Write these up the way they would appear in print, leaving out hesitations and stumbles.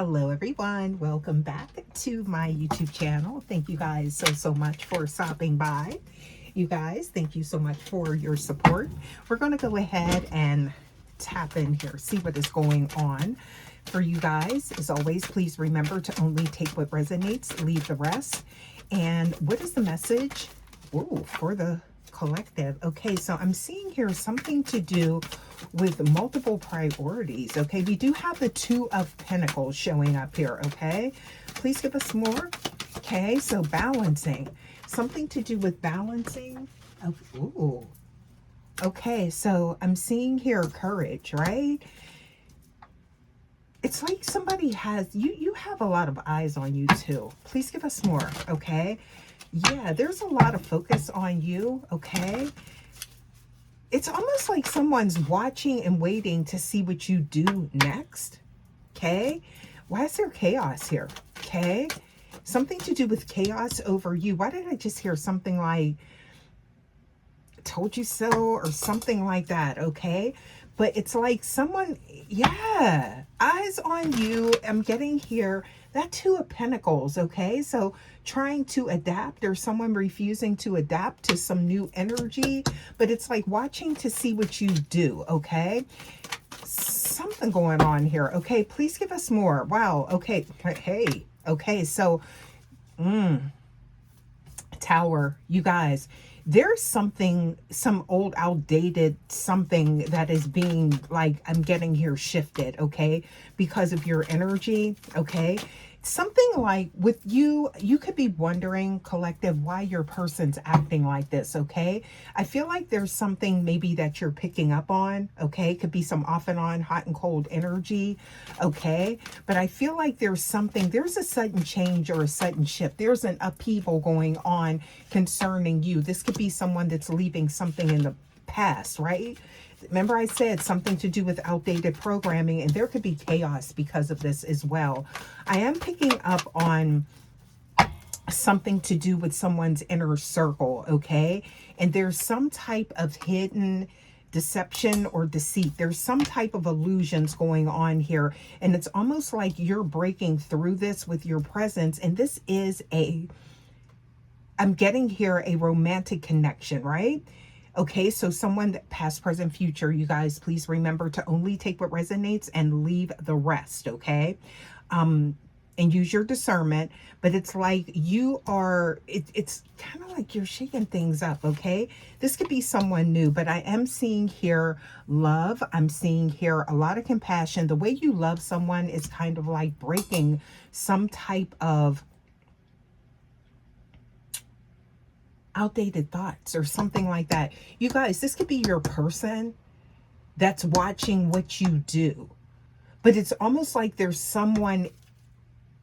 Hello everyone, welcome back to my YouTube channel. Thank you guys so much for stopping by. You guys, thank you so much for your support. We're going to go ahead and tap in here, see what is going on for you guys. As always, please remember to only take what resonates, leave the rest. And what is the message? Ooh, for the collective. Okay, so I'm seeing here something to do with multiple priorities. Okay, we do have the Two of Pentacles showing up here. Okay, please give us more. Okay, so balancing, something to do with balancing. Oh, ooh. Okay, so I'm seeing here courage, right? It's like somebody has you have a lot of eyes on you too. Please give us more. Okay, yeah, there's a lot of focus on you. Okay, it's almost like someone's watching and waiting to see what you do next. Okay, why is there chaos here? Okay, something to do with chaos over you. Why did I just hear something like told you so or something like that? Okay, but it's like someone, yeah, eyes on you. I'm getting here that Two of Pentacles. Okay, so trying to adapt, or someone refusing to adapt to some new energy, but it's like watching to see what you do. Okay, something going on here. Okay, please give us more. Wow. Okay, hey, okay, so Tower, you guys, there's something, some old outdated something that is being, like, I'm getting here shifted. Okay, because of your energy. Okay, something like with you, you could be wondering, collective, why your person's acting like this. Okay, I feel like there's something maybe that you're picking up on. Okay, could be some off and on hot and cold energy. Okay, but I feel like there's something, there's a sudden change or a sudden shift. There's an upheaval going on concerning you. This could be someone that's leaving something in the past, right? Remember I said something to do with outdated programming, and there could be chaos because of this as well. I am picking up on something to do with someone's inner circle. Okay, and there's some type of hidden deception or deceit. There's some type of illusions going on here, and it's almost like you're breaking through this with your presence. And this is I'm getting here a romantic connection, right? Okay, so someone that past, present, future, you guys, please remember to only take what resonates and leave the rest. Okay, and use your discernment. But it's like you are, it's kind of like you're shaking things up. Okay, this could be someone new, but I am seeing here love. I'm seeing here a lot of compassion. The way you love someone is kind of like breaking some type of outdated thoughts or something like that. You guys, this could be your person that's watching what you do, but it's almost like there's someone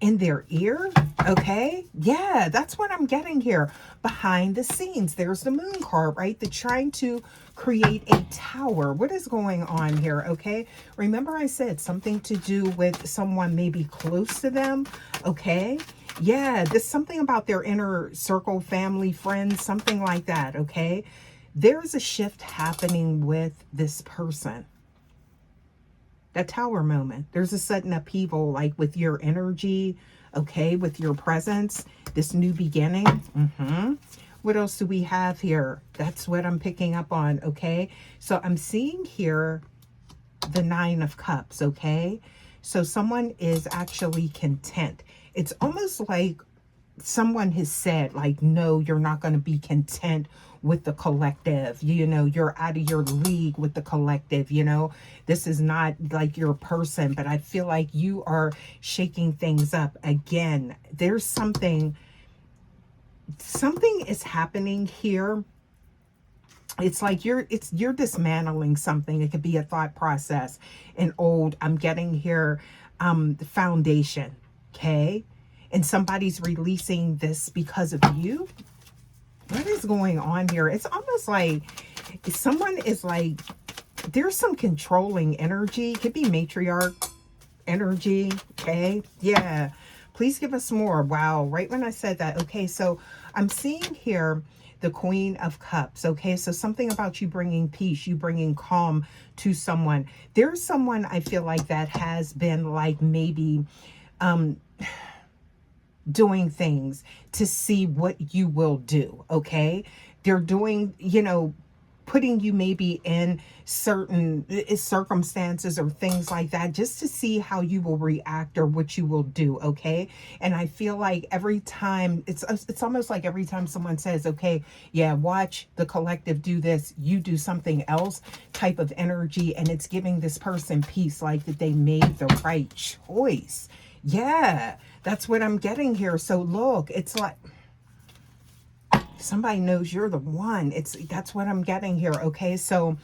in their ear. Okay, yeah, that's what I'm getting here. Behind the scenes, there's the moon card, right? They're trying to create a tower. What is going on here? Okay, remember I said something to do with someone maybe close to them. Okay, yeah, there's something about their inner circle, family, friends, something like that. Okay, there's a shift happening with this person. That tower moment, there's a sudden upheaval, like with your energy. Okay, with your presence, this new beginning. What else do we have here? That's what I'm picking up on. Okay, so I'm seeing here the Nine of Cups. Okay, so someone is actually content. It's almost like someone has said, like, no, you're not going to be content with the collective. You know, you're out of your league with the collective. You know, this is not like your person, but I feel like you are shaking things up again. There's something is happening here. It's like you're dismantling something. It could be a thought process, an old, I'm getting here, the foundation. Okay, and somebody's releasing this because of you. What is going on here? It's almost like someone is like, there's some controlling energy. Could be matriarch energy. Okay, yeah, please give us more. Wow, right when I said that. Okay, so I'm seeing here the Queen of Cups. Okay, so something about you bringing peace, you bringing calm to someone. There's someone I feel like that has been like maybe doing things to see what you will do, okay? They're doing, putting you maybe in certain circumstances or things like that just to see how you will react or what you will do, okay? And I feel like every time it's almost like every time someone says, okay, yeah, watch the collective do this, you do something else type of energy, and it's giving this person peace, like that they made the right choice. Yeah, that's what I'm getting here. So look, it's like somebody knows you're the one. That's what I'm getting here. Okay, so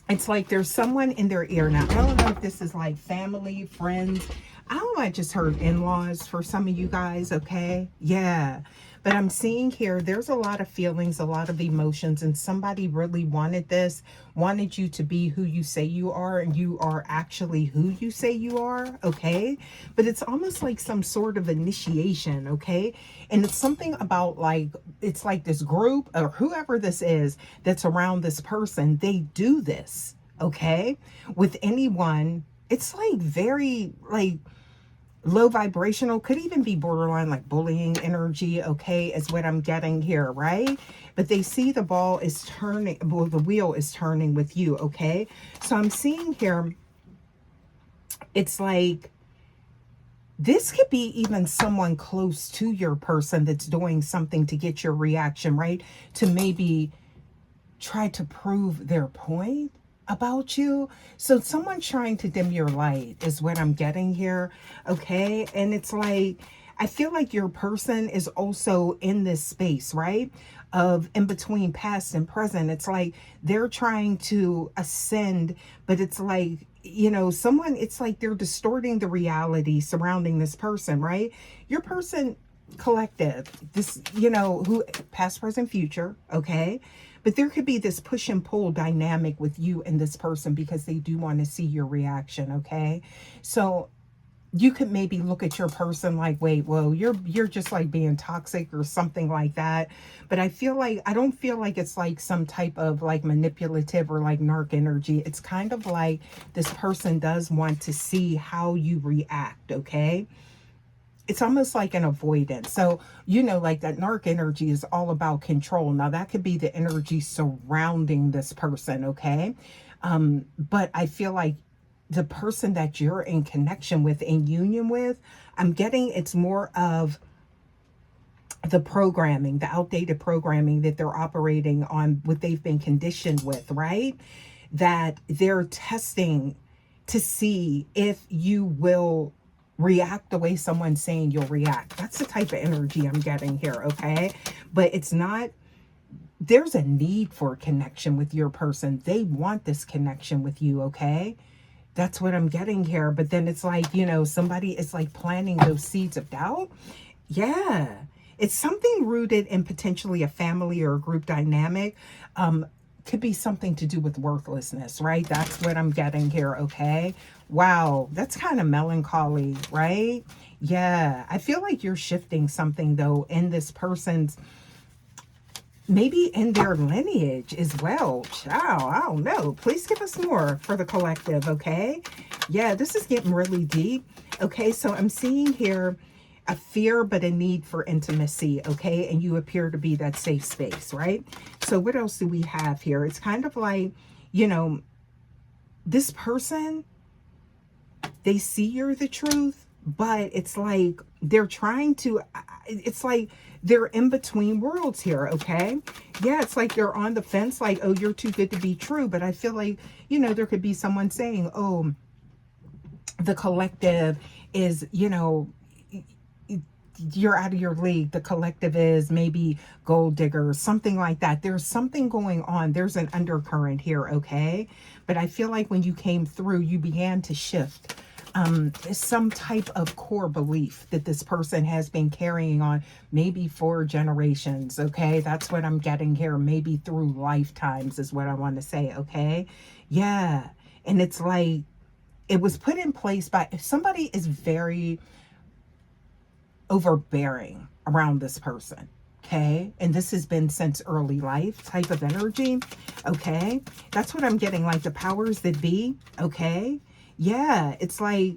it's like there's someone in their ear. Now I don't know if this is like family, friends. I don't know, I just heard in-laws for some of you guys. Okay, yeah, but I'm seeing here there's a lot of feelings, a lot of emotions, and somebody really wanted this, wanted you to be who you say you are, and you are actually who you say you are. Okay, but it's almost like some sort of initiation. Okay, and it's something about like, it's like this group or whoever this is that's around this person, they do this, okay, with anyone. It's like very like low vibrational, could even be borderline like bullying energy, okay, is what I'm getting here, right? But they see the ball is turning, well, the wheel is turning with you, okay? So I'm seeing here, it's like this could be even someone close to your person that's doing something to get your reaction, right? To maybe try to prove their point about you. So someone trying to dim your light is what I'm getting here, okay? And it's like, I feel like your person is also in this space, right? Of in between past and present. It's like they're trying to ascend, but it's like, someone, it's like they're distorting the reality surrounding this person, right? Your person, collective, this, who, past, present, future, okay? But there could be this push and pull dynamic with you and this person because they do want to see your reaction, okay? So you could maybe look at your person like, wait, well, you're just like being toxic or something like that. But I don't feel like it's like some type of like manipulative or like narc energy. It's kind of like this person does want to see how you react, okay? It's almost like an avoidance. So, like that narc energy is all about control. Now that could be the energy surrounding this person, okay? But I feel like the person that you're in connection with, in union with, I'm getting it's more of the programming, the outdated programming that they're operating on, what they've been conditioned with, right? That they're testing to see if you will react the way someone's saying you'll react. That's the type of energy I'm getting here, okay? But it's not, there's a need for a connection with your person. They want this connection with you, okay? That's what I'm getting here. But then it's like, somebody is like planting those seeds of doubt. Yeah. It's something rooted in potentially a family or a group dynamic. Could be something to do with worthlessness, right? That's what I'm getting here, okay? Wow, that's kind of melancholy, right? Yeah, I feel like you're shifting something, though, in this person's, maybe in their lineage as well. Ciao, I don't know. Please give us more for the collective, okay? Yeah, this is getting really deep. Okay, so I'm seeing here a fear but a need for intimacy, okay? And you appear to be that safe space, right? So what else do we have here? It's kind of like, this person, they see you're the truth, but it's like they're trying to, it's like they're in between worlds here, okay? Yeah, it's like they're on the fence, like, oh, you're too good to be true. But I feel like, there could be someone saying, oh, the collective is, you're out of your league. The collective is maybe gold diggers, something like that. There's something going on. There's an undercurrent here, okay? But I feel like when you came through, you began to shift some type of core belief that this person has been carrying on maybe for generations, okay? That's what I'm getting here. Maybe through lifetimes is what I want to say, okay? Yeah. And it's like it was put in place by, if somebody is very overbearing around this person, okay? And this has been since early life type of energy, okay? That's what I'm getting, like the powers that be, okay? Yeah, it's like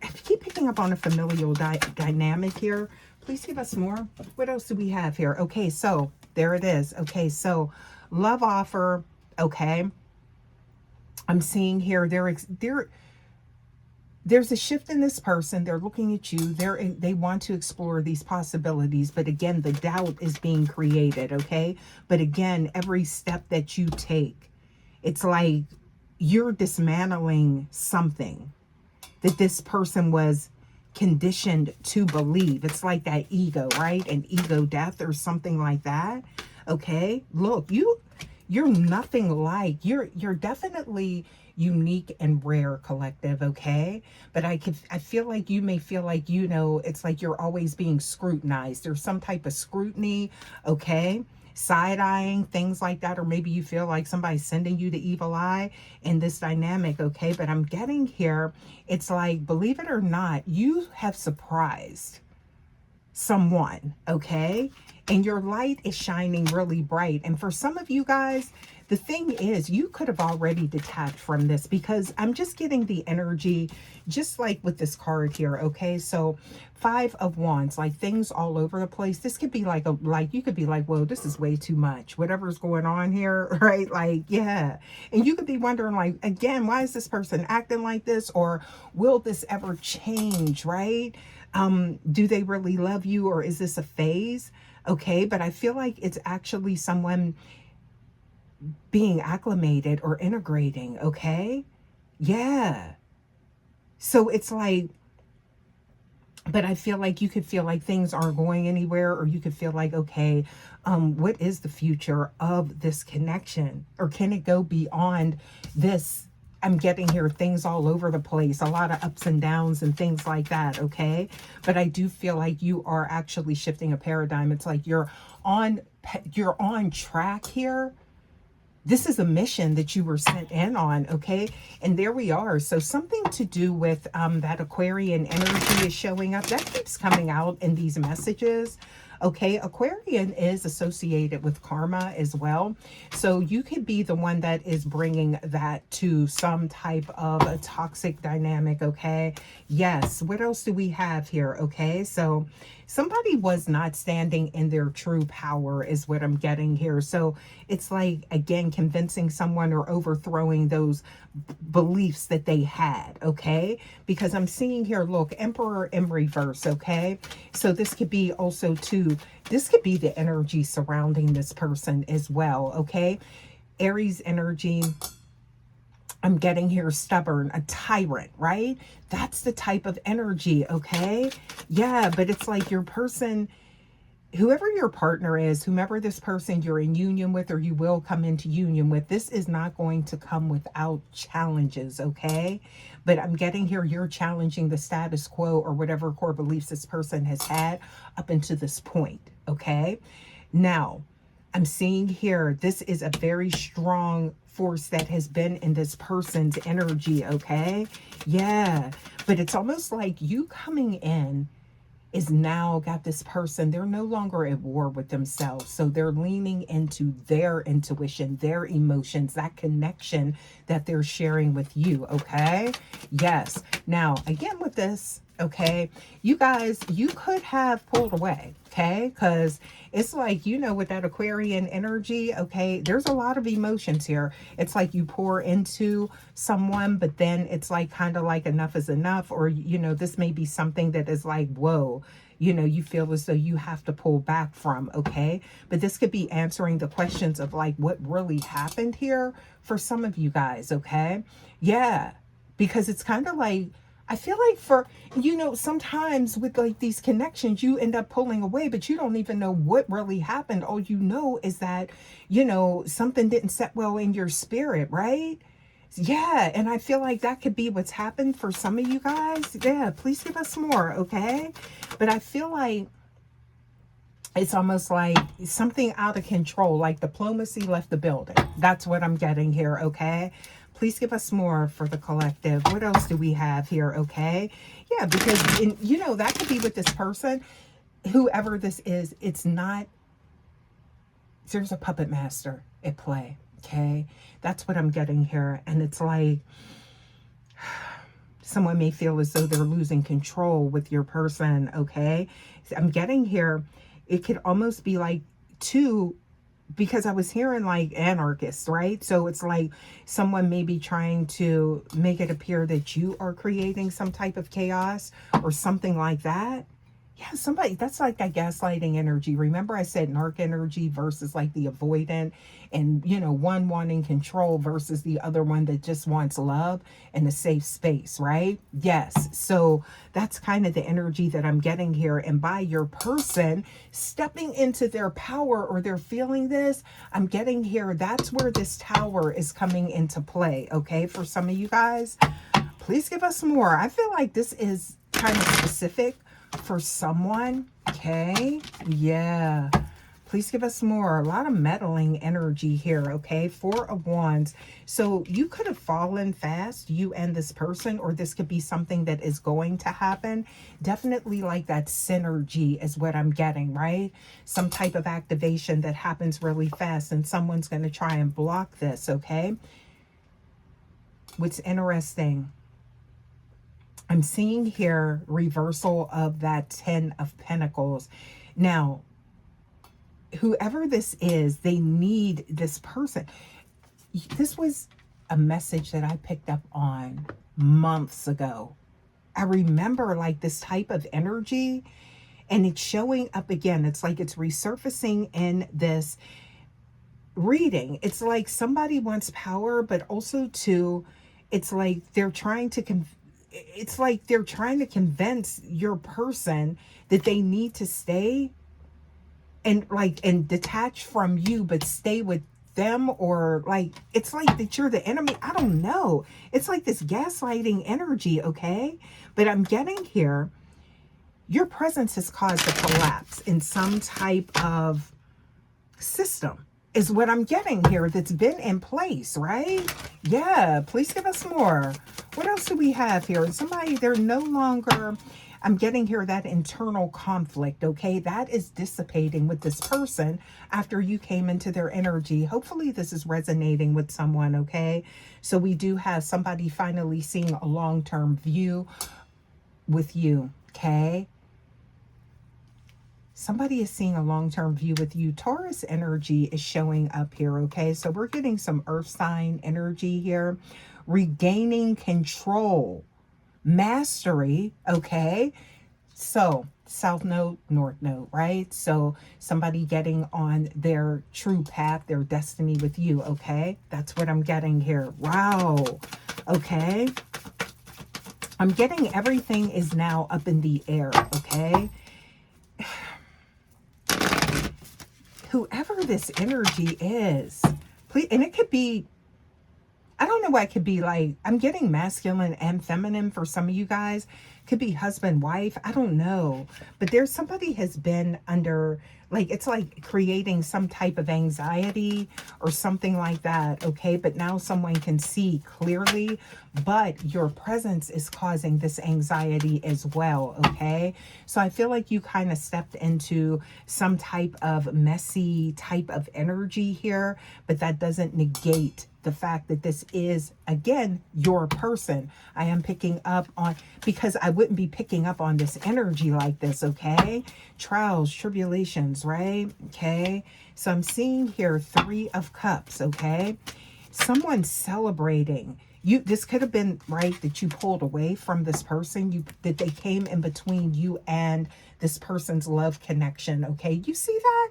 I keep picking up on a familial dynamic here. Please give us more. What else do we have here? Okay, so there it is. Okay, so love offer. Okay, I'm seeing here there's a shift in this person. They're looking at you. They want to explore these possibilities, but again, the doubt is being created. Okay, but again, every step that you take, it's like you're dismantling something that this person was conditioned to believe. It's like that ego, right? An ego death or something like that. Okay, look, you're nothing like, you're definitely unique and rare, collective. Okay, but I feel like you may feel like, it's like you're always being scrutinized. There's some type of scrutiny. Okay, side-eyeing, things like that, or maybe you feel like somebody's sending you the evil eye in this dynamic. Okay, but I'm getting here, it's like, believe it or not, you have surprised someone. Okay, and your light is shining really bright. And for some of you guys, the thing is, you could have already detached from this, because I'm just getting the energy, just like with this card here. Okay, so 5 of Wands, like things all over the place. This could be like you could be like, whoa, this is way too much, whatever's going on here. Right, like, yeah. And you could be wondering, like, again, why is this person acting like this, or will this ever change? Right, do they really love you, or is this a phase? Okay, but I feel like it's actually someone being acclimated or integrating. Okay, yeah. So it's like, but I feel like you could feel like things aren't going anywhere, or you could feel like, okay, what is the future of this connection, or can it go beyond this? I'm getting here things all over the place, a lot of ups and downs and things like that. Okay, but I do feel like you are actually shifting a paradigm. It's like on you're on track here. This is a mission that you were sent in on. Okay, and there we are. So something to do with that Aquarian energy is showing up. That keeps coming out in these messages. Okay, Aquarian is associated with karma as well. So you could be the one that is bringing that to some type of a toxic dynamic. Okay, yes. What else do we have here? Okay, so somebody was not standing in their true power is what I'm getting here. So it's like, again, convincing someone or overthrowing those beliefs that they had. Okay, because I'm seeing here, look, Emperor in reverse. Okay, so this could be also too, this could be the energy surrounding this person as well. Okay, Aries energy, I'm getting here, stubborn, a tyrant, right? That's the type of energy. Okay, yeah, but it's like your person, whoever your partner is, whomever this person you're in union with, or you will come into union with, this is not going to come without challenges. Okay, but I'm getting here, you're challenging the status quo, or whatever core beliefs this person has had up until this point. Okay, now I'm seeing here, this is a very strong force that has been in this person's energy. Okay, yeah, but it's almost like you coming in is now got this person, they're no longer at war with themselves. So they're leaning into their intuition, their emotions, that connection that they're sharing with you. Okay, yes. Now again with this, okay, you guys, you could have pulled away. Okay, because it's like, with that Aquarian energy, okay, there's a lot of emotions here. It's like you pour into someone, but then it's like kind of like enough is enough, or this may be something that is like, whoa, you feel as though you have to pull back from. Okay, but this could be answering the questions of like what really happened here for some of you guys. Okay, yeah, because it's kind of like, I feel like for, sometimes with like these connections, you end up pulling away, but you don't even know what really happened. All you know is that, something didn't set well in your spirit, right? Yeah, and I feel like that could be what's happened for some of you guys. Yeah, please give us more, okay? But I feel like it's almost like something out of control, like diplomacy left the building. That's what I'm getting here, okay? Please give us more for the collective. What else do we have here, okay? Yeah, because, that could be with this person, whoever this is. It's not, there's a puppet master at play, okay? That's what I'm getting here. And it's like, Someone may feel as though they're losing control with your person, okay? I'm getting here, it could almost be like two, because I was hearing like anarchists, right? So it's like someone may be trying to make it appear that you are creating some type of chaos or something like that. Yeah, somebody, that's like a gaslighting energy. Remember I said narc energy versus like the avoidant, and you know, one wanting control versus the other one that just wants love and a safe space, right? Yes. So that's kind of the energy that I'm getting here. And by your person stepping into their power, or they're feeling this, I'm getting here, that's where this tower is coming into play, okay? For some of you guys, please give us more. I feel like this is kind of specific for someone, okay? Yeah, please give us more. A lot of meddling energy here, okay? Four of Wands. So you could have fallen fast, you and this person, or this could be something that is going to happen. Definitely like that synergy is what I'm getting, right? Some type of activation that happens really fast, and someone's going to try and block this, okay? What's interesting, I'm seeing here reversal of that 10 of Pentacles. Now, whoever this is, they need this person. This was a message that I picked up on months ago. I remember like this type of energy, and it's showing up again. It's like it's resurfacing in this reading. It's like somebody wants power, but also too, it's like they're trying to convince your person that they need to stay and detach from you, but stay with them, or like it's like that you're the enemy. I don't know. It's like this gaslighting energy, okay? But I'm getting here, your presence has caused a collapse in some type of system, is what I'm getting here, that's been in place, right? Yeah, please give us more. What else do we have here? Somebody, they're no longer, I'm getting here that internal conflict, okay? That is dissipating with this person after you came into their energy. Hopefully this is resonating with someone, okay? So we do have somebody finally seeing a long-term view with you, okay? Somebody is seeing a long-term view with you. Taurus energy is showing up here, okay? So we're getting some earth sign energy here. Regaining control. Mastery, okay? So south node, north node, right? So somebody getting on their true path, their destiny with you, okay? That's what I'm getting here. Wow. Okay. I'm getting everything is now up in the air, okay? Whoever this energy is, please, and it could be, I don't know what it could be like. I'm getting masculine and feminine for some of you guys. Could be husband, wife. I don't know. But there's somebody has been under, like, it's like creating some type of anxiety or something like that. Okay. But now someone can see clearly, but your presence is causing this anxiety as well. Okay. So I feel like you kind of stepped into some type of messy type of energy here, but that doesn't negate the fact that this is, again, your person. I am picking up on, because I wouldn't be picking up on this energy like this, okay? Trials, tribulations, right? Okay. So I'm seeing here 3 of Cups, okay? Someone celebrating. You, this could have been, right, that you pulled away from this person, that they came in between you and this person's love connection, okay? You see that?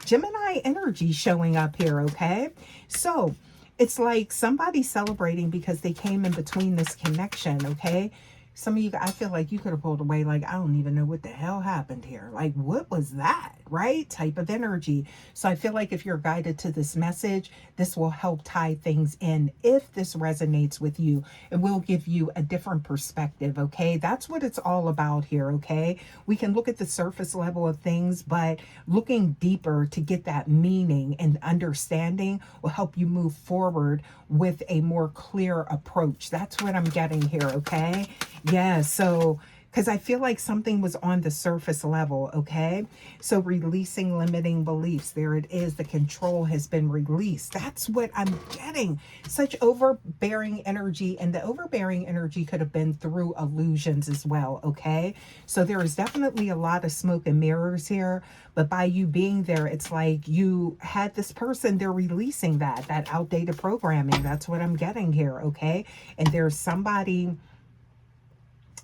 Gemini energy showing up here, okay? So it's like somebody celebrating because they came in between this connection, okay? Some of you, I feel like you could have pulled away like, I don't even know what the hell happened here. Like, what was that, right? Type of energy. So I feel like if you're guided to this message, this will help tie things in. If this resonates with you, it will give you a different perspective, okay? That's what it's all about here, okay? We can look at the surface level of things, but looking deeper to get that meaning and understanding will help you move forward with a more clear approach. That's what I'm getting here, okay? Yeah, so because I feel like something was on the surface level, okay? So releasing limiting beliefs. There it is. The control has been released. That's what I'm getting. Such overbearing energy. And the overbearing energy could have been through illusions as well, okay? So there is definitely a lot of smoke and mirrors here. But by you being there, it's like you had this person, they're releasing that outdated programming. That's what I'm getting here, okay? And there's somebody...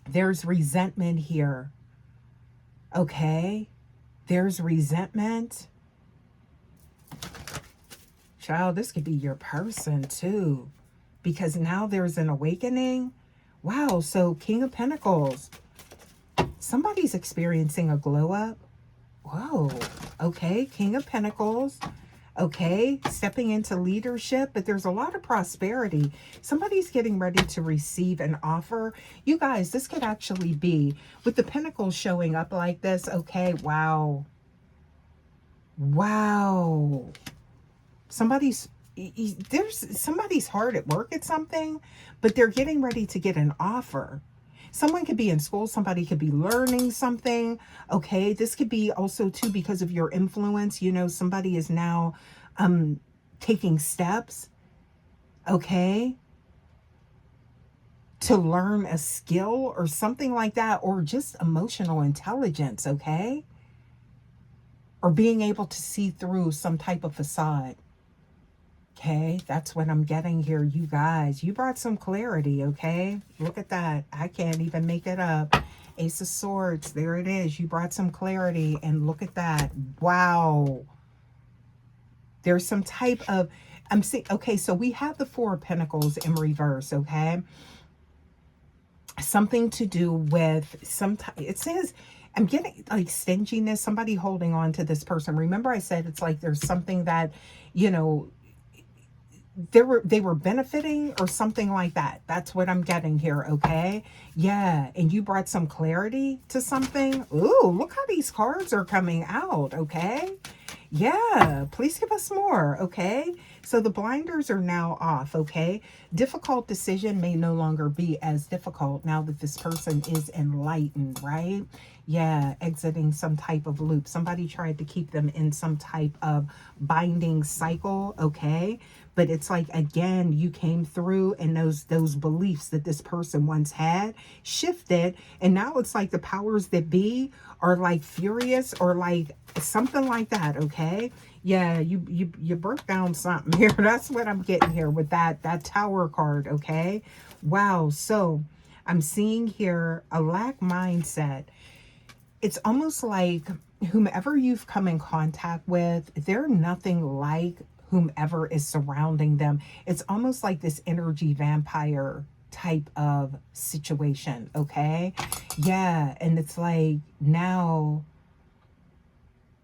There's resentment here, okay? There's resentment. Child, this could be your person too, because now there's an awakening. Wow, so King of Pentacles. Somebody's experiencing a glow up. Whoa, okay, King of Pentacles. Okay, stepping into leadership, but there's a lot of prosperity. Somebody's getting ready to receive an offer. You guys, this could actually be, with the pentacles showing up like this, okay, wow. Wow. Somebody's hard at work at something, but they're getting ready to get an offer. Someone could be in school. Somebody could be learning something. Okay, this could be also too because of your influence. You know, somebody is now taking steps, okay, to learn a skill or something like that, or just emotional intelligence, okay, or being able to see through some type of facade. Okay, that's what I'm getting here, you guys. You brought some clarity, okay? Look at that. I can't even make it up. Ace of Swords, there it is. You brought some clarity, and look at that. Wow. There's some type of... I'm seeing... Okay, so we have the Four of Pentacles in reverse, okay? Something to do with... It says... I'm getting like stinginess, somebody holding on to this person. Remember I said it's like there's something that, you know... they were benefiting or something like that. That's what I'm getting here, okay? Yeah, and you brought some clarity to something. Ooh, look how these cards are coming out, okay? Yeah, please give us more, okay? So the blinders are now off, okay? Difficult decision may no longer be as difficult now that this person is enlightened, right? Yeah, exiting some type of loop. Somebody tried to keep them in some type of binding cycle, okay? But it's like, again, you came through and those beliefs that this person once had shifted. And now it's like the powers that be are like furious or like something like that, okay? Yeah, you broke down something here. That's what I'm getting here with that Tower card, okay? Wow, so I'm seeing here a lack mindset. It's almost like whomever you've come in contact with, they're nothing like whomever is surrounding them. It's almost like this energy vampire type of situation, okay? Yeah, and it's like now...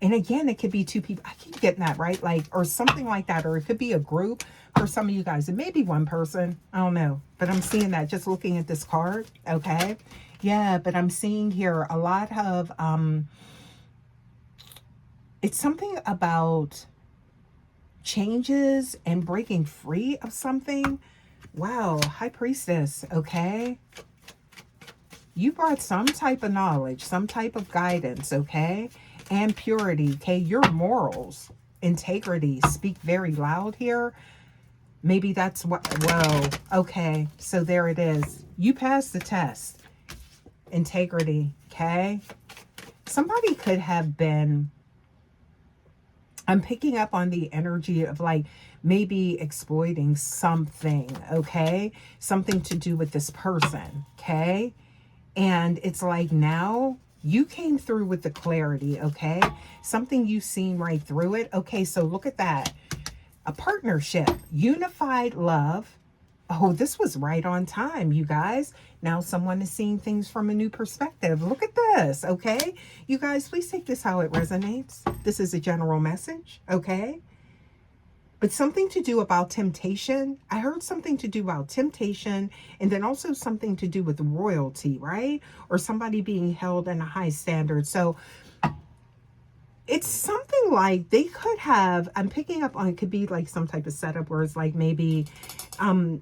And again, it could be two people. I keep getting that, right? Like, or something like that. Or it could be a group for some of you guys. It may be one person. I don't know. But I'm seeing that just looking at this card. Okay. Yeah, but I'm seeing here a lot of... it's something about changes and breaking free of something. Wow. High Priestess. Okay. You brought some type of knowledge, some type of guidance, okay? And purity, okay? Your morals, integrity, speak very loud here. Maybe that's what... Whoa. Okay, so there it is. You passed the test. Integrity, okay? Somebody could have been... I'm picking up on the energy of like maybe exploiting something, okay? Something to do with this person, okay? And it's like now you came through with the clarity, okay? Something you've seen right through it. Okay, so look at that. A partnership, unified love. Oh, this was right on time, you guys. Now someone is seeing things from a new perspective. Look at this, okay? You guys, please take this how it resonates. This is a general message, okay? But something to do about temptation. I heard something to do about temptation, and then also something to do with royalty, right? Or somebody being held in a high standard. So it's something like they could have... I'm picking up on... It could be like some type of setup where it's like maybe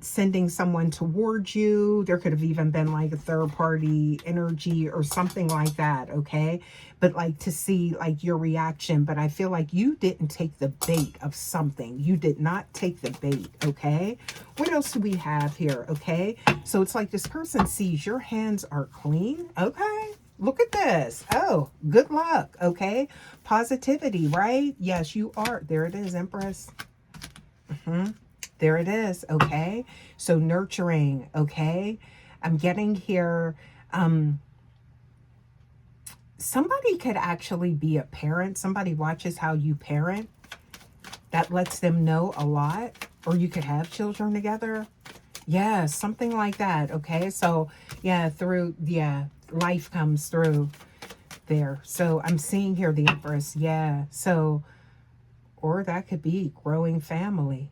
sending someone towards you. There could have even been like a third party energy or something like that, okay? But like to see like your reaction. But I feel like you didn't take the bait of something. You did not take the bait, okay? What else do we have here, okay? So it's like this person sees your hands are clean, okay? Look at this. Oh, good luck, okay? Positivity, right? Yes, you are. There it is, Empress. There it is, okay? So nurturing, okay? I'm getting here, somebody could actually be a parent. Somebody watches how you parent. That lets them know a lot. Or you could have children together. Yeah, something like that, okay? So, yeah, life comes through there. So I'm seeing here the Empress, yeah. So, or that could be growing family.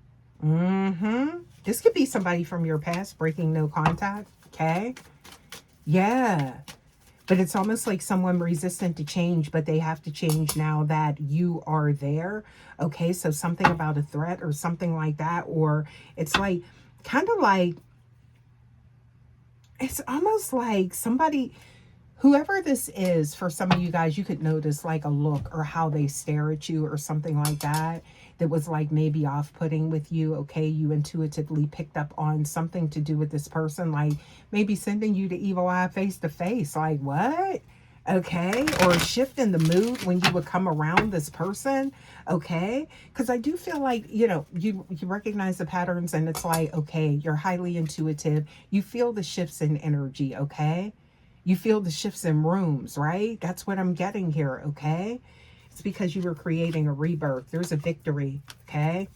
This could be somebody from your past breaking no contact. Okay. Yeah. But it's almost like someone resistant to change, but they have to change now that you are there. Okay. So something about a threat or something like that. Or it's like, kind of like, it's almost like somebody, whoever this is, for some of you guys, you could notice like a look or how they stare at you or something like that. That was like maybe off-putting with you, okay? You intuitively picked up on something to do with this person, like maybe sending you the evil eye face to face, like what? Okay, or a shift in the mood when you would come around this person, okay? Because I do feel like, you recognize the patterns and it's like, okay, you're highly intuitive. You feel the shifts in energy, okay? You feel the shifts in rooms, right? That's what I'm getting here, okay? It's because you were creating a rebirth. There's a victory, okay?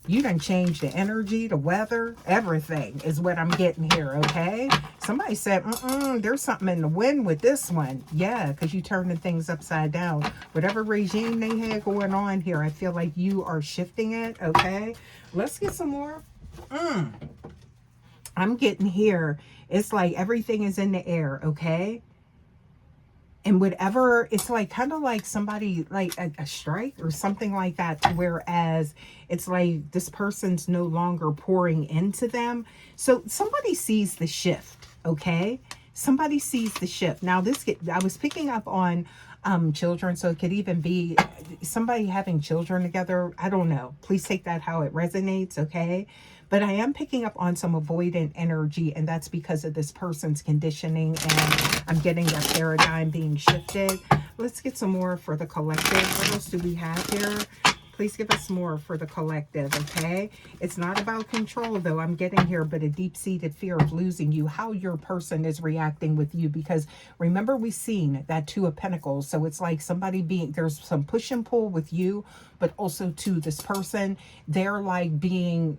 You done changed the energy, the weather, everything is what I'm getting here, okay? Somebody said, there's something in the wind with this one. Yeah, because you turning things upside down. Whatever regime they had going on here, I feel like you are shifting it, okay? Let's get some more. I'm getting here. It's like everything is in the air, okay? And whatever, it's like kind of like somebody, like a strike or something like that, to whereas it's like this person's no longer pouring into them. So somebody sees the shift, okay? Somebody sees the shift. Now I was picking up on children, so it could even be somebody having children together. I don't know. Please take that how it resonates, okay? But I am picking up on some avoidant energy, and that's because of this person's conditioning, and I'm getting that paradigm being shifted. Let's get some more for the collective. What else do we have here? Please give us more for the collective, okay? It's not about control, though, I'm getting here, but a deep-seated fear of losing you, how your person is reacting with you, because remember we seen that Two of Pentacles, so it's like there's some push and pull with you, but also to this person, they're like being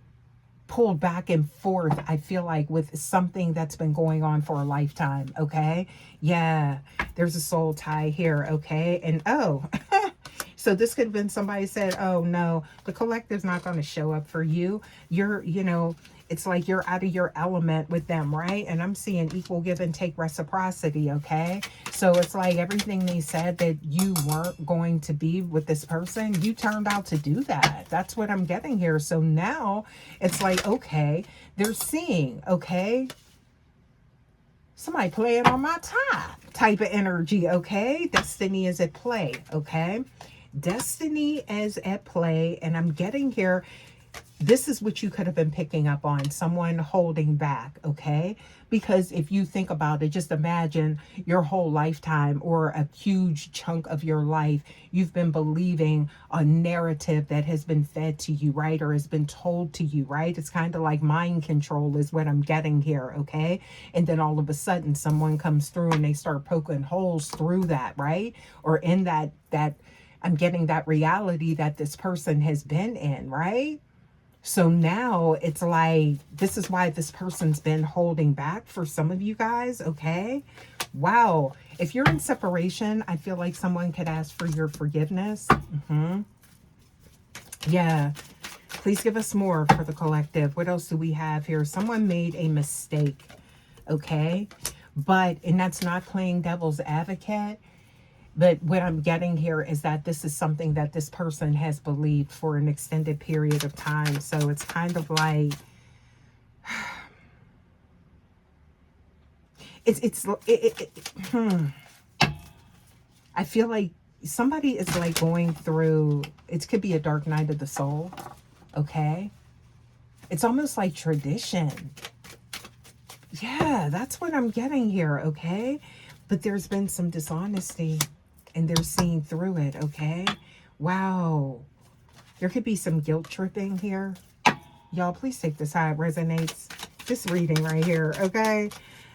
pulled back and forth, I feel like, with something that's been going on for a lifetime, okay? Yeah, there's a soul tie here, okay? And so this could have been somebody said, oh no, the collective's not going to show up for you. It's like you're out of your element with them, right? And I'm seeing equal give and take reciprocity, okay? So it's like everything they said that you weren't going to be with this person, you turned out to do that. That's what I'm getting here. So now it's like, okay, they're seeing, okay? Somebody playing on my type of energy, okay? Destiny is at play, okay? Destiny is at play, and I'm getting here. This is what you could have been picking up on, someone holding back, okay? Because if you think about it, just imagine your whole lifetime or a huge chunk of your life, you've been believing a narrative that has been fed to you, right? Or has been told to you, right? It's kind of like mind control is what I'm getting here, okay? And then all of a sudden someone comes through and they start poking holes through that, right? Or in that I'm getting that reality that this person has been in, right? So now it's like, this is why this person's been holding back for some of you guys, okay? Wow. If you're in separation, I feel like someone could ask for your forgiveness. Yeah. Please give us more for the collective. What else do we have here? Someone made a mistake, okay? And that's not playing devil's advocate. But what I'm getting here is that this is something that this person has believed for an extended period of time. So it's kind of like, I feel like somebody is like going through, it could be a dark night of the soul. Okay. It's almost like tradition. Yeah, that's what I'm getting here. Okay. But there's been some dishonesty and they're seeing through it. Okay. Wow. There could be some guilt tripping here. Y'all, please take this how it resonates. This reading right here. Okay.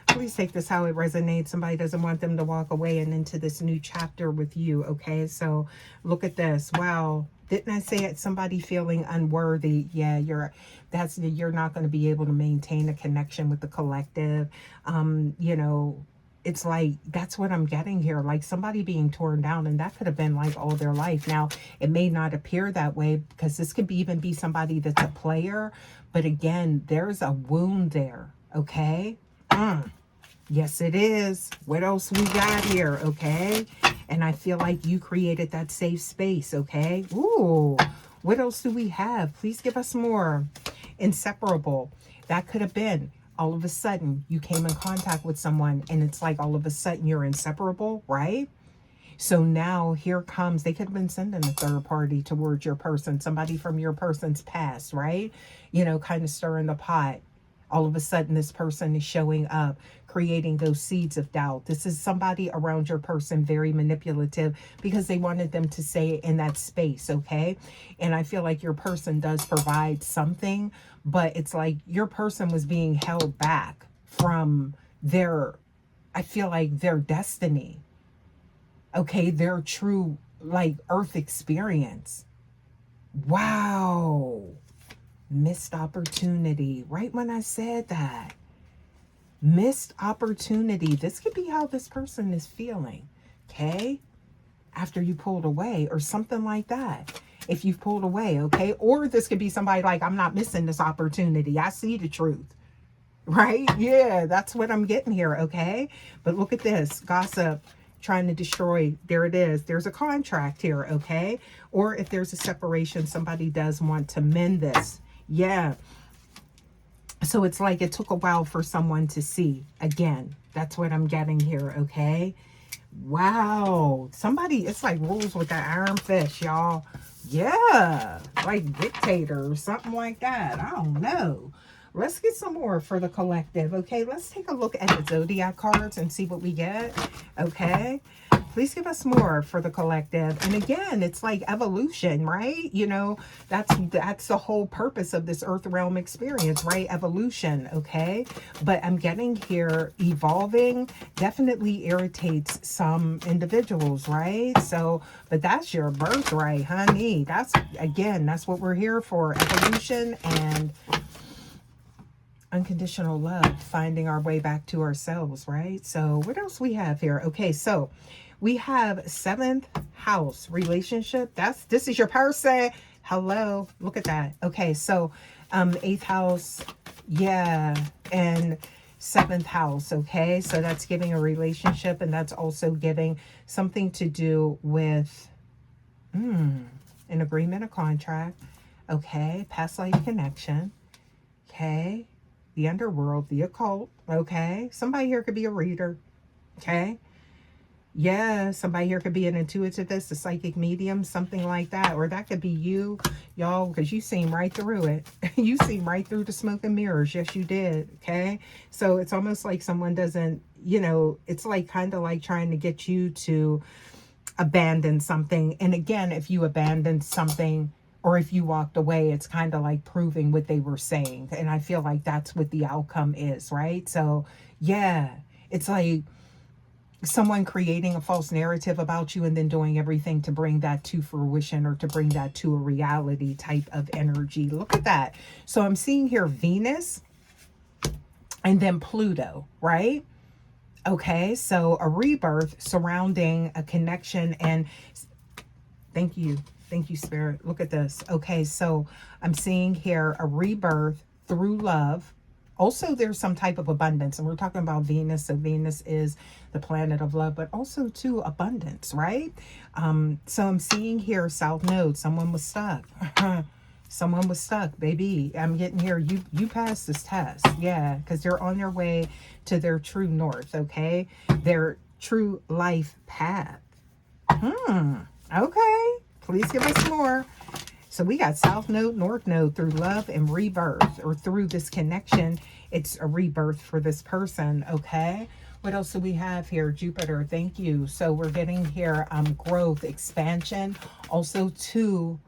Please take this how it resonates. Somebody doesn't want them to walk away and into this new chapter with you. Okay. So look at this. Wow. Didn't I say it? Somebody feeling unworthy. Yeah, you're not going to be able to maintain a connection with the collective. You know, it's like, that's what I'm getting here. Like somebody being torn down, and that could have been like all their life. Now, it may not appear that way because this could even be somebody that's a player. But again, there's a wound there. Okay. Yes, it is. What else we got here? Okay. And I feel like you created that safe space. Okay. Ooh, what else do we have? Please give us more. Inseparable. That could have been all of a sudden you came in contact with someone and it's like all of a sudden you're inseparable, right? So now here comes, they could have been sending a third party towards your person, somebody from your person's past, right? You know, kind of stirring the pot. All of a sudden, this person is showing up, creating those seeds of doubt. This is somebody around your person, very manipulative, because they wanted them to stay in that space, okay? And I feel like your person does provide something, but it's like your person was being held back from their, I feel like their destiny, okay? Their true, like, earth experience. Wow. Missed opportunity. Right when I said that. Missed opportunity. This could be how this person is feeling. Okay? After you pulled away or something like that. If you've pulled away, okay? Or this could be somebody like, I'm not missing this opportunity. I see the truth. Right? Yeah, that's what I'm getting here, okay? But look at this. Gossip. Trying to destroy. There it is. There's a contract here, okay? Or if there's a separation, somebody does want to mend this. Yeah. So it's like it took a while for someone to see. Again, that's what I'm getting here, okay? Wow. Somebody, it's like rules with that iron fist, y'all. Yeah. Like dictator or something like that. I don't know. Let's get some more for the collective, okay? Let's take a look at the zodiac cards and see what we get, okay? Please give us more for the collective. And again, it's like evolution, right? You know, that's the whole purpose of this earth realm experience, right? Evolution, okay? But I'm getting here, evolving definitely irritates some individuals, right? So, but that's your birthright, honey. That's, again, that's what we're here for. Evolution and unconditional love, finding our way back to ourselves, right? So what else we have here? Okay, so we have 7th house relationship. This is your person. Hello, look at that. Okay, so 8th house, yeah, and 7th house. Okay, so that's giving a relationship, and that's also giving something to do with an agreement, a contract. Okay, past life connection. Okay, the underworld, the occult. Okay, somebody here could be a reader. Okay, yeah, somebody here could be an intuitivist, a psychic medium, something like that. Or that could be you, y'all, because you seen right through it. You seen right through the smoke and mirrors. Yes, you did. Okay, so it's almost like someone doesn't, you know, it's like kind of like trying to get you to abandon something. And again, if you abandoned something, or if you walked away, it's kind of like proving what they were saying. And I feel like that's what the outcome is, right? So, yeah, it's like someone creating a false narrative about you and then doing everything to bring that to fruition or to bring that to a reality type of energy. Look at that. So I'm seeing here Venus and then Pluto, right? Okay, so a rebirth surrounding a connection and thank you. Thank you, Spirit. Look at this. Okay, so I'm seeing here a rebirth through love. Also, there's some type of abundance, and we're talking about Venus. So Venus is the planet of love, but also too abundance, right? So I'm seeing here South Node. Someone was stuck. Someone was stuck, baby. I'm getting here. You passed this test, yeah, because they're on their way to their true north. Okay, their true life path. Okay. Please give us more. So we got South Node, North Node through love and rebirth, or through this connection. It's a rebirth for this person. Okay. What else do we have here? Jupiter. Thank you. So we're getting here growth, expansion, also two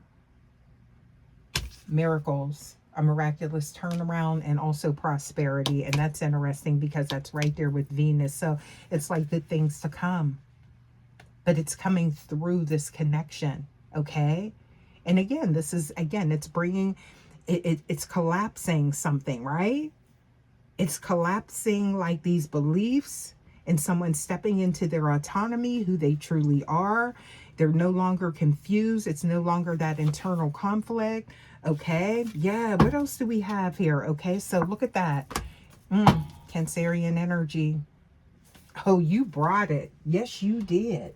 miracles, a miraculous turnaround, and also prosperity. And that's interesting because that's right there with Venus. So it's like good things to come. But it's coming through this connection, okay? And again, this is, again, it's bringing, it's collapsing something, right? It's collapsing like these beliefs and someone stepping into their autonomy, who they truly are. They're no longer confused. It's no longer that internal conflict, okay? Yeah, what else do we have here? Okay, so look at that. Cancerian energy. Oh, you brought it. Yes, you did.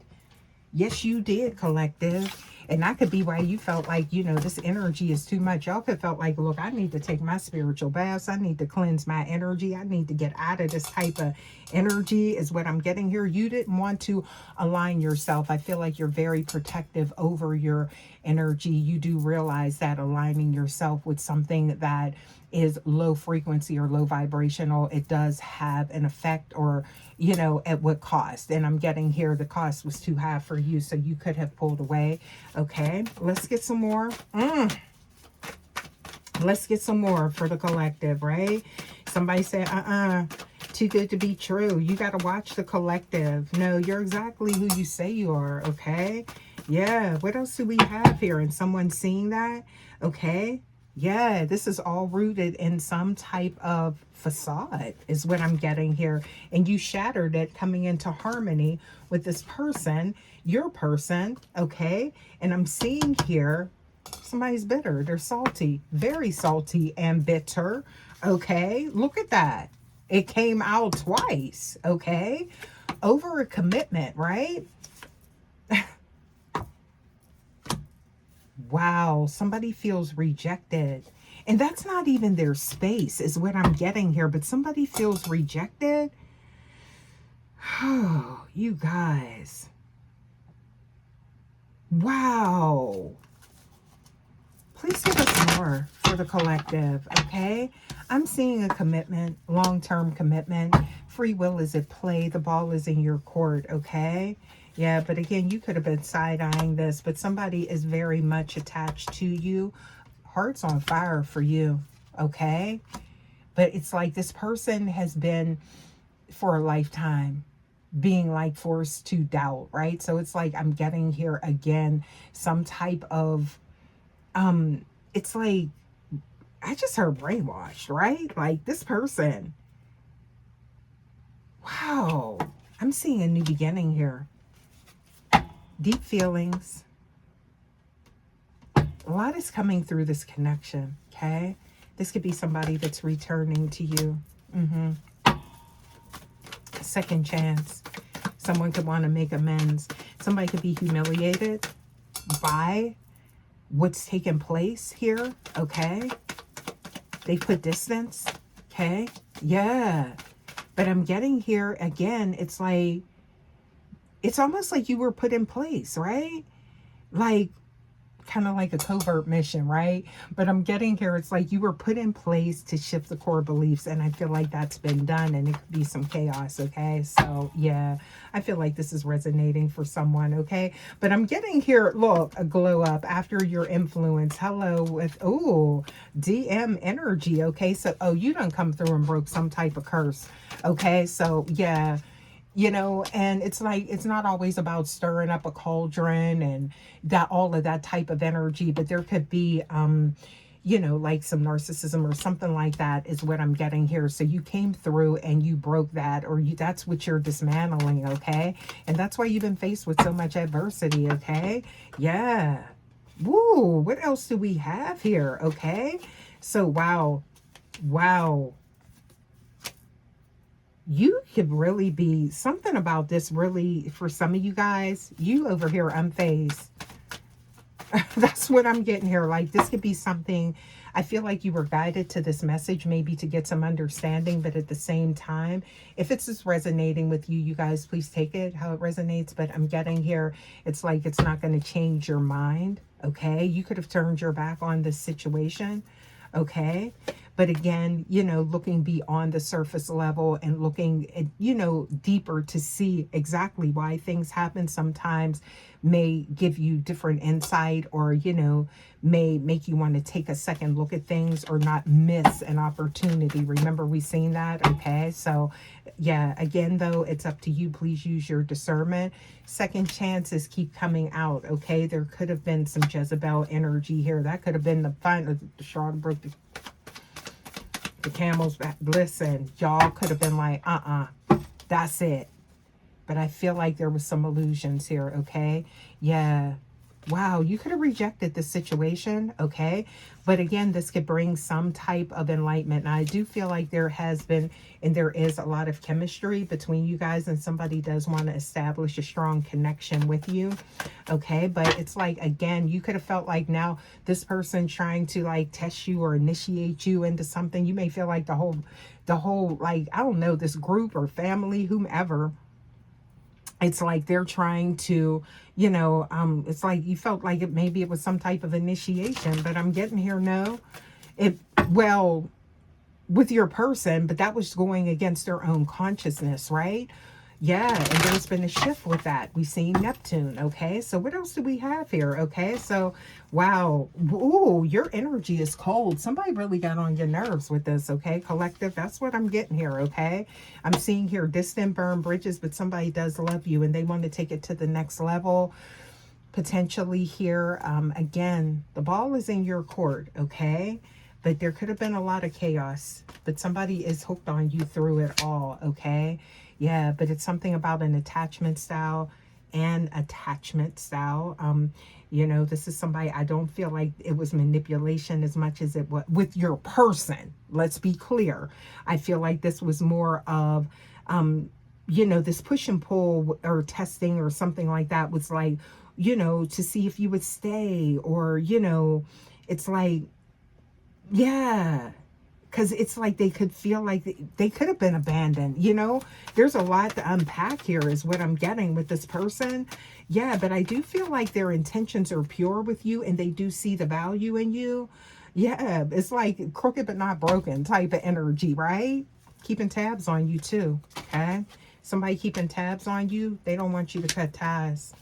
Yes, you did, collective. And that could be why you felt like, you know, this energy is too much. Y'all could felt like, look, I need to take my spiritual baths. I need to cleanse my energy. I need to get out of this type of energy is what I'm getting here. You didn't want to align yourself. I feel like you're very protective over your energy. You do realize that aligning yourself with something that is low frequency or low vibrational, it does have an effect, or, you know, at what cost? And I'm getting here, the cost was too high for you, so you could have pulled away. Okay, let's get some more. Let's get some more for the collective, right? Somebody said, too good to be true. You got to watch the collective. No, you're exactly who you say you are, okay? Yeah, what else do we have here? And someone seeing that, okay? Yeah, this is all rooted in some type of facade is what I'm getting here. And you shattered it coming into harmony with this person, your person, okay? And I'm seeing here, somebody's bitter. They're salty, very salty and bitter, okay? Look at that. It came out twice, okay? Over a commitment, right? Wow, somebody feels rejected. And that's not even their space is what I'm getting here. But somebody feels rejected. Oh, you guys. Wow. Please give us more for the collective, okay? I'm seeing a commitment, long-term commitment. Free will is at play. The ball is in your court, okay? Yeah, but again, you could have been side-eyeing this, but somebody is very much attached to you. Heart's on fire for you, okay? But it's like this person has been, for a lifetime, being like forced to doubt, right? So it's like I'm getting here again some type of, it's like, I just heard brainwashed, right? Like this person, wow, I'm seeing a new beginning here. Deep feelings. A lot is coming through this connection, okay? This could be somebody that's returning to you. Second chance. Someone could want to make amends. Somebody could be humiliated by what's taken place here, okay? They put distance, okay? Yeah. But I'm getting here again, it's like, it's almost like you were put in place, right? Like, kind of like a covert mission, right? But I'm getting here, it's like you were put in place to shift the core beliefs, and I feel like that's been done, and it could be some chaos, okay? So, yeah, I feel like this is resonating for someone, okay? But I'm getting here, look, a glow up after your influence. Hello with, oh, DM energy, okay? So, oh, you done come through and broke some type of curse, okay? So, yeah. You know, and it's like, it's not always about stirring up a cauldron and that, all of that type of energy, but there could be, you know, like some narcissism or something like that is what I'm getting here. So you came through and you broke that, or you, that's what you're dismantling, okay? And that's why you've been faced with so much adversity, okay? Yeah. Woo, what else do we have here, okay? So, wow. Wow. you could really be something about this really for some of you guys. You over here unfazed. That's what I'm getting here. Like this could be something. I feel like you were guided to this message maybe to get some understanding, but at the same time, if it's just resonating with you, you guys please take it how it resonates. But I'm getting here, it's like it's not going to change your mind. Okay, you could have turned your back on this situation. Okay, but again, you know, looking beyond the surface level and looking at, you know, deeper to see exactly why things happen sometimes may give you different insight, or, you know, may make you want to take a second look at things or not miss an opportunity. Remember, we seen that. Okay, so yeah, again though, it's up to you. Please use your discernment. Second chances keep coming out. Okay, there could have been some Jezebel energy here. That could have been the final, the Charlotte broke the camel's back. Listen, y'all could have been like, that's it. But I feel like there was some illusions here. Okay, yeah. Wow, you could have rejected the situation, okay? But again, this could bring some type of enlightenment. And I do feel like there has been, and there is a lot of chemistry between you guys, and somebody does want to establish a strong connection with you, okay? But it's like, again, you could have felt like now this person trying to like test you or initiate you into something. You may feel like the whole, like, I don't know, this group or family, whomever, it's like they're trying to, you know, it's like you felt like maybe it was some type of initiation, but I'm getting here, no, well, with your person, but that was going against their own consciousness, right? Yeah, and there's been a shift with that. We've seen Neptune, okay? So what else do we have here, okay? So, wow. Ooh, your energy is cold. Somebody really got on your nerves with this, okay? Collective, that's what I'm getting here, okay? I'm seeing here distant burn bridges, but somebody does love you, and they want to take it to the next level, potentially here. Again, the ball is in your court, okay? But there could have been a lot of chaos, but somebody is hooked on you through it all, okay? Yeah, but it's something about an attachment style and attachment style. You know, this is somebody, I don't feel like it was manipulation as much as it was with your person. Let's be clear. I feel like this was more of, you know, this push and pull or testing or something like that was like, you know, to see if you would stay, or, you know, it's like, yeah, because it's like they could feel like they could have been abandoned, you know? There's a lot to unpack here is what I'm getting with this person. Yeah, but I do feel like their intentions are pure with you, and they do see the value in you. Yeah, it's like crooked but not broken type of energy, right? Keeping tabs on you too, okay? Somebody keeping tabs on you, they don't want you to cut ties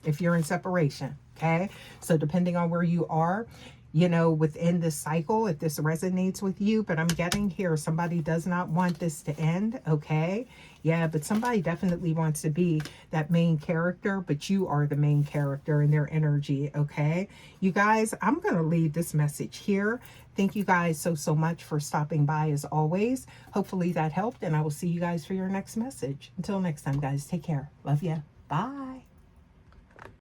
if you're in separation, okay? So depending on where you are, you know, within this cycle, if this resonates with you, but I'm getting here, somebody does not want this to end, okay? Yeah, but somebody definitely wants to be that main character, but you are the main character in their energy, okay? You guys, I'm going to leave this message here. Thank you guys so much for stopping by as always. Hopefully that helped, and I will see you guys for your next message. Until next time, guys, take care. Love ya. Bye.